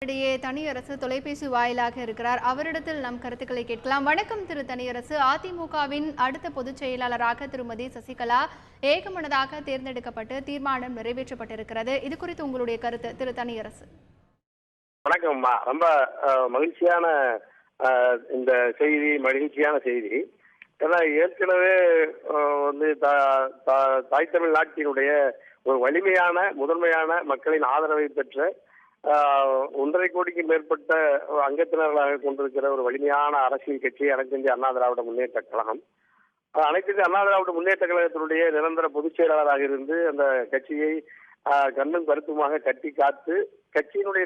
இடையே தனியரசு தொலைபேசி வாயிலாக இருக்கிறார். அவரிடத்தில் நம் கருத்துக்களை கேட்கலாம். வணக்கம் திரு தனியரசு. அதிமுகவின் அடுத்த பொதுச் செயலாளராக திருமதி சசிகலா ஏகமனதாக தேர்ந்தெடுக்கப்பட்டு தீர்மானம் நிறைவேற்றப்பட்டிருக்கிறது. இது குறித்து உங்களுடைய கருத்து திரு தனியரசு. வணக்கம்மா. ரொம்ப மகிழ்ச்சியான இந்த செய்தி, மகிழ்ச்சியான செய்தி. ஏன்னா ஏற்கனவே வந்து தாய் தமிழ் நாட்டினுடைய ஒரு வலிமையான முதன்மையான மக்களின் ஆதரவை பெற்ற 1.5 கோடிக்கு மேற்பட்ட அங்கத்தினர்களாக கொண்டிருக்கிற ஒரு வலிமையான அரசியல் கட்சி அனைத்து இந்திய அண்ணா திராவிட முன்னேற்ற கழகம். அனைத்து இந்திய அண்ணா திராவிட முன்னேற்ற கழகத்தினுடைய நிரந்தர பொதுச் செயலாளராக இருந்து அந்த கட்சியை கண்ணும் கருத்துமாக கட்டி காத்து கட்சியினுடைய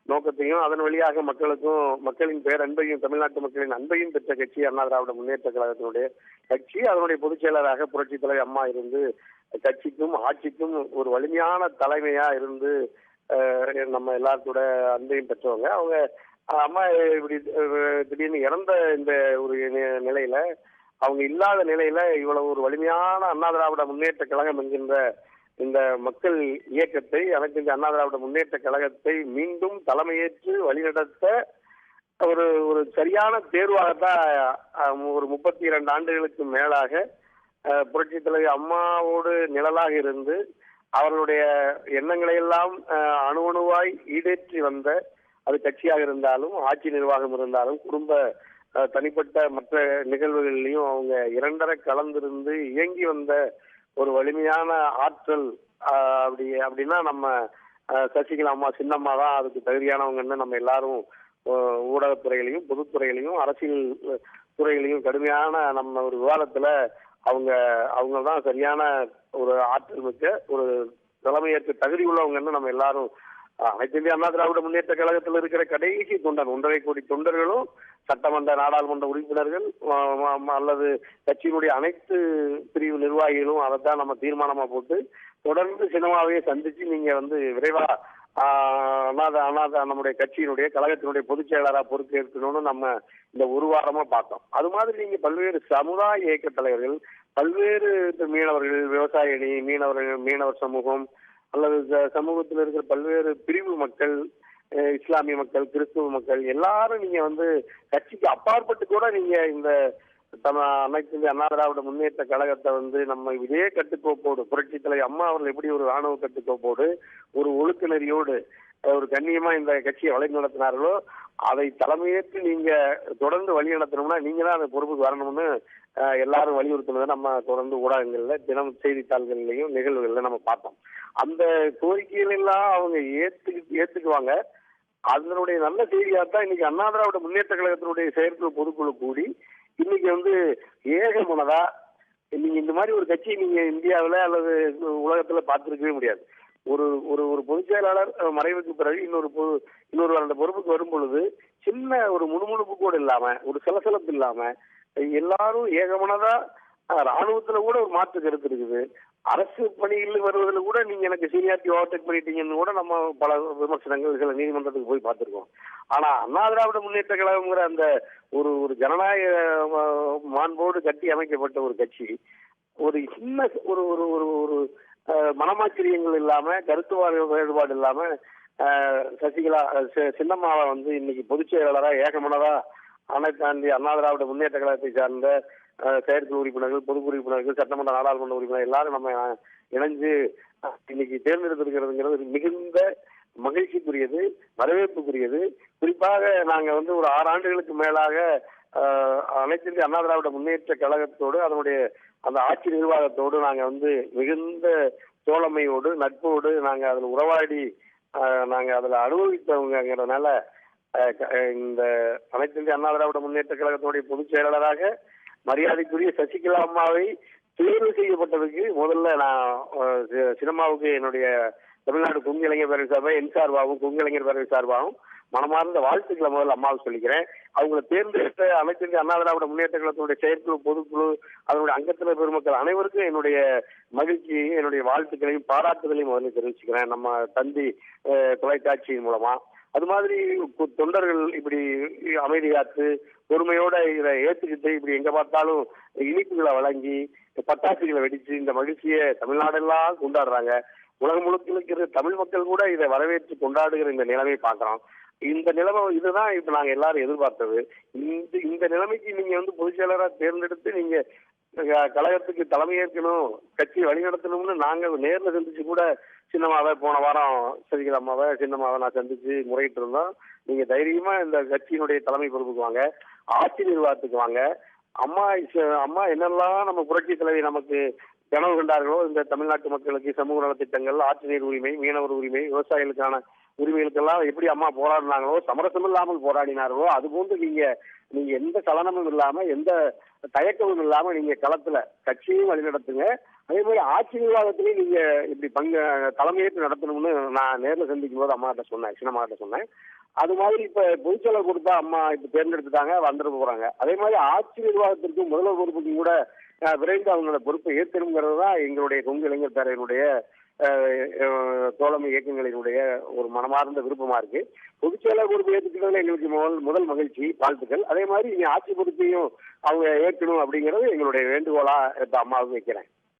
நோக்கத்தையும் அதன் வழியாக மக்களின் பேரன்பையும் தமிழ்நாட்டு மக்களின் அன்பையும் பெற்ற கட்சி அண்ணா திராவிட முன்னேற்ற கழகத்தினுடைய கட்சி. அதனுடைய பொதுச் செயலராக புரட்சி தலைவர் அம்மா இருந்து கட்சிக்கும் ஆட்சிக்கும் ஒரு வலிமையான தலைமையா இருந்து நம்ம எல்லாத்தோட அன்பையும் பெற்றவங்க. அவங்க அம்மா இப்படி திடீர்னு இறந்த இந்த ஒரு நிலையில, அவங்க இல்லாத நிலையில இவ்வளவு ஒரு வலிமையான அண்ணா திராவிட முன்னேற்ற கழகம் என்கின்ற இந்த மக்கள் இயக்கத்தை, அனைத்து இந்த அண்ணா திராவிட முன்னேற்ற கழகத்தை மீண்டும் தலைமையேற்று வழிநடத்த ஒரு சரியான தேர்வாகத்தான் ஒரு 32 ஆண்டுகளுக்கு மேலாக புரட்சி தலைவர் அம்மாவோடு நிழலாக இருந்து அவர்களுடைய எண்ணங்களை எல்லாம் அணுவாய் ஈடேற்றி வந்த, அது கட்சியாக இருந்தாலும் ஆட்சி நிர்வாகம் இருந்தாலும் குடும்ப தனிப்பட்ட மற்ற நிகழ்வுகளிலையும் அவங்க இரண்டரை கலந்திருந்து இயங்கி வந்த ஒரு வலிமையான ஆற்றல். அப்படின்னா நம்ம சசிகலா அம்மா சின்னம்மா தான் அதுக்கு தகுதியானவங்கன்னு நம்ம எல்லாரும் ஊடகத்துறைகளையும் பொதுத்துறைகளையும் அரசியல் துறைகளையும் கடுமையான நம்ம ஒரு விவாதத்துல அவங்க தான் சரியான ஒரு ஆற்றல் மிக்க ஒரு தலைமையேற்ற தகுதி உள்ளவங்கன்னு நம்ம எல்லாரும் அனைத்து இந்திய அண்ணா திராவிட முன்னேற்ற கழகத்தில் இருக்கிற கடைசி தொண்டர் 1.5 கோடி தொண்டர்களும் சட்டமன்ற நாடாளுமன்ற உறுப்பினர்கள் அல்லது கட்சியினுடைய அனைத்து பிரிவு நிர்வாகிகளும் அதைத்தான் நம்ம தீர்மானமா போட்டு தொடர்ந்து சினிமாவையே சந்திச்சு நீங்க வந்து விரைவா நம்முடைய கட்சியினுடைய கழகத்தினுடைய பொதுச் செயலாளராக பொறுப்பேற்கணும்னு நம்ம இந்த ஒரு வாரமா பார்த்தோம். அது மாதிரி நீங்க பல்வேறு சமுதாய இயக்க தலைவர்கள், பல்வேறு மீனவர்கள், விவசாய அணி, மீனவர் சமூகம் அல்லது சமூகத்தில் இருக்கிற பல்வேறு பிரிவு மக்கள், இஸ்லாமிய மக்கள், கிறிஸ்துவ மக்கள் எல்லாரும் நீங்க வந்து கட்சிக்கு அப்பாற்பட்டு கூட நீங்க இந்த அனைத்து இந்திய அண்ணா திராவிட முன்னேற்ற கழகத்தை வந்து நம்ம இதே கட்டுக்கோப்போடு புரட்சி தலைவர் அம்மா அவர்கள் எப்படி ஒரு ராணுவ கட்டுக்கோப்போடு ஒரு ஒழுக்க நெறியோடு ஒரு கண்ணியமா இந்த கட்சியை வழி நடத்தினார்களோ அதை தலைமையேற்று நீங்க தொடர்ந்து வழி நடத்தணும்னா நீங்க தான் அந்த பொறுப்புக்கு வரணும்னு எல்லாரும் வலியுறுத்தினதை நம்ம தொடர்ந்து ஊடகங்கள்ல தினம் செய்தித்தாள்கள்லையும் நிகழ்வுகள்ல நம்ம பார்த்தோம். அந்த கோரிக்கைகள் எல்லாம் அவங்க ஏத்துக்குவாங்க. அதனுடைய நல்ல செய்தியாகத்தான் இன்னைக்கு அண்ணா திராவிட முன்னேற்ற கழகத்தினுடைய செயற்குழு பொதுக்குழு கூடி இன்னைக்கு வந்து ஏகமனதா நீங்க இந்த மாதிரி ஒரு கட்சி நீங்க இந்தியாவில அல்லது உலகத்துல பார்த்திருக்கவே முடியாது. ஒரு ஒரு பொதுச் செயலாளர் மறைவுக்கு பிறகு இன்னொரு அந்த பொறுப்புக்கு வரும் பொழுது சின்ன ஒரு முணுமுணுப்பு கூட இல்லாம, ஒரு சலசலப்பு இல்லாம எல்லாரும் ஏகமனதா ராணுவத்துல கூட ஒரு மாற்று கருத்து இருக்குது. அரசு பணியில் வருவதில் கூட நீங்க எனக்கு சீனியாரிட்டி ஓவர்டேக் பண்ணிட்டீங்கன்னு கூட நம்ம பல விமர்சனங்கள் சில நீதிமன்றத்துக்கு போய் பார்த்திருக்கோம். ஆனா அண்ணா திராவிட முன்னேற்ற கழகம்ங்கிற அந்த ஒரு ஜனநாயக மாண்போடு கட்டி அமைக்கப்பட்ட ஒரு கட்சி ஒரு சின்ன ஒரு ஒரு மனமாச்சரியங்கள் இல்லாம, கருத்து வேறுபாடு இல்லாம சசிகலா சின்னம்மாவை வந்து இன்னைக்கு பொதுச் செயலாளராக ஏகமனதா அனைத்து இந்திய அண்ணா திராவிட முன்னேற்ற கழகத்தை சார்ந்த செயற்குழு உறுப்பினர்கள், பொது உறுப்பினர்கள், சட்டமன்ற நாடாளுமன்ற உறுப்பினர் எல்லாரும் நம்ம இணைஞ்சு இன்னைக்கு தேர்ந்தெடுத்திருக்கிறதுங்கிறது மிகுந்த மகிழ்ச்சிக்குரியது, வரவேற்புக்குரியது. குறிப்பாக நாங்க வந்து ஒரு 6 ஆண்டுகளுக்கு மேலாக அனைத்து இந்திய அண்ணா திராவிட முன்னேற்ற கழகத்தோடு அதனுடைய அந்த ஆட்சி நிர்வாகத்தோடு நாங்க வந்து மிகுந்த தோழமையோடு நட்போடு நாங்க அதுல உறவாடி நாங்க அதுல அனுபவித்தவங்கிறதுனால இந்த அனைத்து இந்திய அண்ணா திராவிட முன்னேற்ற கழகத்தினுடைய பொதுச் செயலாளராக மரியாதைக்குரிய சசிகலா அம்மாவை தேர்வு செய்யப்பட்டதுக்கு முதல்ல நான் சினிமாவுக்கு என்னுடைய தமிழ்நாடு கொங்கு இளைஞர் பேரவை சார்பாக என் சார்பாகவும் கொங்கு இளைஞர் பேரவை சார்பாகவும் மனமார்ந்த வாழ்த்துக்களை முதல்ல அம்மாவுக்கு சொல்லிக்கிறேன். அவங்களை தேர்ந்தெடுத்த அனைத்து இந்திய அண்ணா திராவிட முன்னேற்ற கழகத்தினுடைய செயற்குழு பொதுக்குழு அதனுடைய அங்கத்தினர் பெருமக்கள் அனைவருக்கும் என்னுடைய மகிழ்ச்சியையும் என்னுடைய வாழ்த்துக்களையும் பாராட்டுதலையும் முதல்ல தெரிவிச்சுக்கிறேன் நம்ம தந்தி தொலைக்காட்சியின் மூலமா. அது மாதிரி தொண்டர்கள் இப்படி அமைதி காத்து பொறுமையோட இதை ஏற்றுக்கிட்டு இப்படி எங்க பார்த்தாலும் இனிப்புகளை வழங்கி பட்டாசுகளை வெடிச்சு இந்த மகிழ்ச்சியை தமிழ்நாடெல்லாம் கொண்டாடுறாங்க. உலகம் முழுக்க இருக்கிற தமிழ் மக்கள் கூட இதை வரவேற்று கொண்டாடுகிற இந்த நிலைமை பார்க்கிறோம். இந்த நிலைமை இதுதான் இப்ப நாங்க எல்லாரும் எதிர்பார்த்தது. இந்த நிலைமைக்கு நீங்க பொதுச் செயலரா தேர்ந்தெடுத்து நீங்க கழகத்துக்கு தலைமையேற்கணும், கட்சி வழிநடத்தணும்னு நாங்க நேர்ல சந்திச்சு கூட சின்னம்மாவை போன வாரம் சசிகலா அம்மாவை சின்னம்மாவை நான் சந்திச்சு முறையிட்டு இருந்தோம். நீங்க தைரியமா இந்த கட்சியினுடைய தலைமை பொறுப்புக்கு வாங்க, ஆட்சி நிர்வாகத்துக்கு வாங்க. அம்மா என்னெல்லாம் நம்ம புரட்சி தலைவி நமக்கு கனவு கண்டார்களோ இந்த தமிழ்நாட்டு மக்களுக்கு சமூக நலத்திட்டங்கள், ஆட்சி நீர் உரிமை, மீனவர் உரிமை, விவசாயிகளுக்கான உரிமைகளுக்கெல்லாம் எப்படி அம்மா போராடினாங்களோ, சமரசம் இல்லாமல் போராடினார்களோ, அதுபோன்று நீங்க எந்த சலனமும் இல்லாம எந்த தயக்கமும் இல்லாம நீங்க களத்துல கட்சியையும் வழிநடத்துங்க. அதே மாதிரி ஆட்சி நிர்வாகத்திலையும் நீங்க இப்படி தலைமையேற்று நடத்தணும்னு நான் நேரில் சந்திக்கும் போது அம்மாட்ட சொன்னேன், சின்னம்மாட்ட சொன்னேன். அது மாதிரி இப்ப பொதுச்செயலர் கொடுத்தா அம்மா இப்ப தேர்ந்தெடுத்துட்டாங்க, வந்துட்டு போறாங்க. அதே மாதிரி ஆட்சி நிர்வாகத்திற்கும் முதல்வர் பொறுப்புக்கும் கூட விரைந்து அவங்களோட பொறுப்பை ஏற்கணுங்கிறது தான் எங்களுடைய கொங்கு இளைஞர் பேரவையினுடைய தோழமை இயக்கங்களினுடைய ஒரு மனமார்ந்த விருப்பமா இருக்கு. பொதுச்செயலர் பொறுப்பு ஏற்றுக்கிறதுல எங்களுக்கு முதல் மகிழ்ச்சி, வாழ்த்துக்கள். அதே மாதிரி இனி ஆட்சி பொறுப்பையும் அவங்க ஏற்கணும் அப்படிங்கிறது எங்களுடைய வேண்டுகோளா இப்ப அம்மாவுக்கு வைக்கிறேன்.